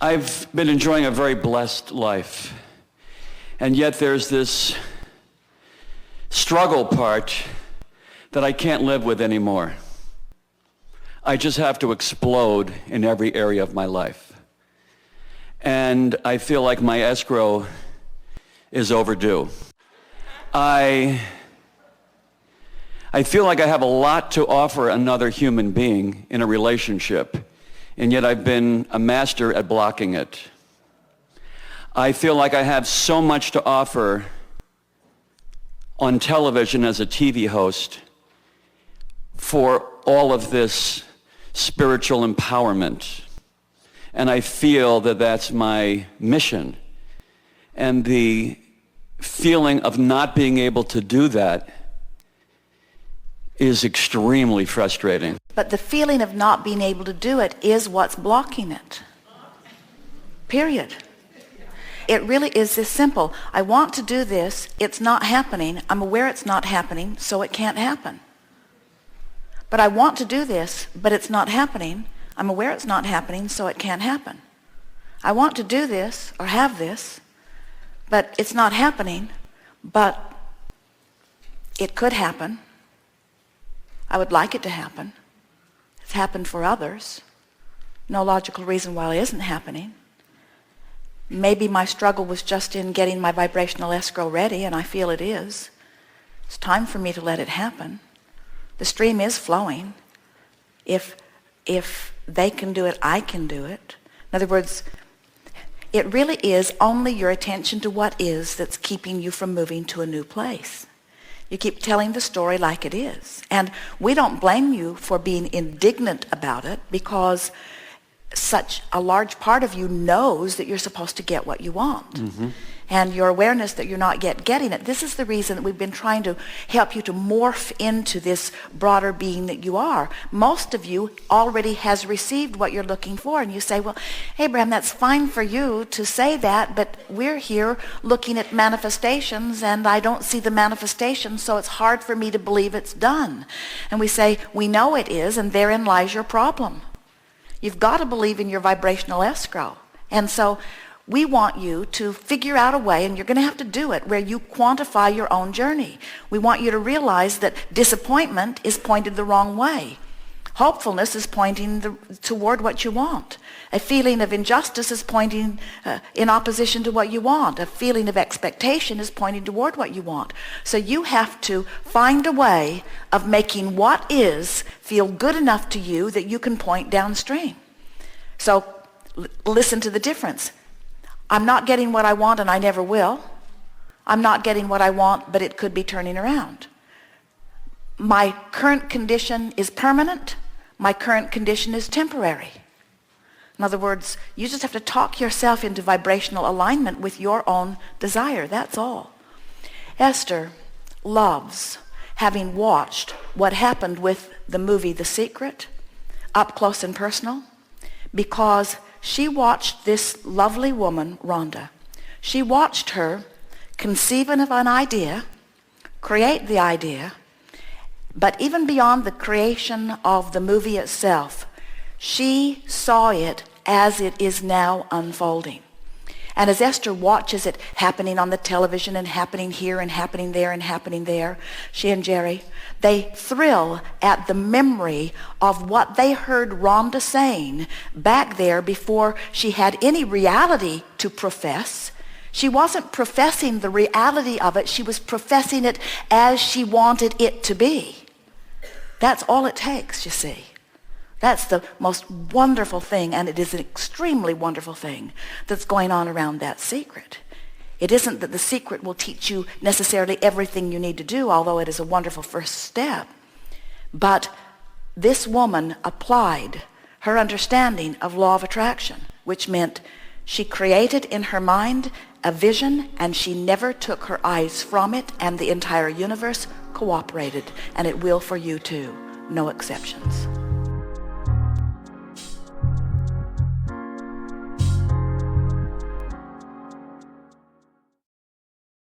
I've been enjoying a very blessed life, and yet there's this struggle part that I can't live with anymore. I just have to explode in every area of my life. And I feel like my escrow is overdue. I feel like I have a lot to offer another human being in a relationship, and yet I've been a master at blocking it. I feel like I have so much to offer on television as a TV host for all of this spiritual empowerment. And I feel that that's my mission. And the feeling of not being able to do that is extremely frustrating. But the feeling of not being able to do it is what's blocking it. Period. It really is this simple. I want to do this. It's not happening. I'm aware it's not happening, so it can't happen. But I want to do this, but it's not happening. I'm aware it's not happening, so it can't happen. I want to do this or have this, but it's not happening, but it could happen. I would like it to happen. It's happened for others. No logical reason why it isn't happening. Maybe my struggle was just in getting my vibrational escrow ready, and I feel it is. It's time for me to let it happen. The stream is flowing. If they can do it, I can do it. In other words, it really is only your attention to what is that's keeping you from moving to a new place. You keep telling the story like it is. And we don't blame you for being indignant about it, because such a large part of you knows that you're supposed to get what you want. Mm-hmm. And your awareness that you're not yet getting it, this is the reason that we've been trying to help you to morph into this broader being that you are. Most of you already has received what you're looking for, and you say, well, Abraham, that's fine for you to say that, but we're here looking at manifestations, and I don't see the manifestation, so it's hard for me to believe it's done. And we say, we know it is, and therein lies your problem. You've got to believe in your vibrational escrow. And so we want you to figure out a way, and you're going to have to do it, where you quantify your own journey. We want you to realize that disappointment is pointed the wrong way. Hopefulness is pointing toward what you want. A feeling of injustice is pointing in opposition to what you want. A feeling of expectation is pointing toward what you want. So you have to find a way of making what is feel good enough to you that you can point downstream. So listen to the difference. I'm not getting what I want, and I never will. I'm not getting what I want, but it could be turning around. My current condition is permanent. My current condition is temporary. In other words, you just have to talk yourself into vibrational alignment with your own desire. That's all. Esther loves having watched what happened with the movie The Secret, up close and personal, because she watched this lovely woman, Rhonda. She watched her conceive of an idea, create the idea, but even beyond the creation of the movie itself, she saw it as it is now unfolding. And as Esther watches it happening on the television and happening here and happening there and happening there, she and Jerry, they thrill at the memory of what they heard Rhonda saying back there before she had any reality to profess. She wasn't professing the reality of it. She was professing it as she wanted it to be. That's all it takes, you see. That's the most wonderful thing, and it is an extremely wonderful thing that's going on around that secret. It isn't that the secret will teach you necessarily everything you need to do, although it is a wonderful first step. But this woman applied her understanding of law of attraction, which meant she created in her mind a vision, and she never took her eyes from it, and the entire universe cooperated, and it will for you too. No exceptions.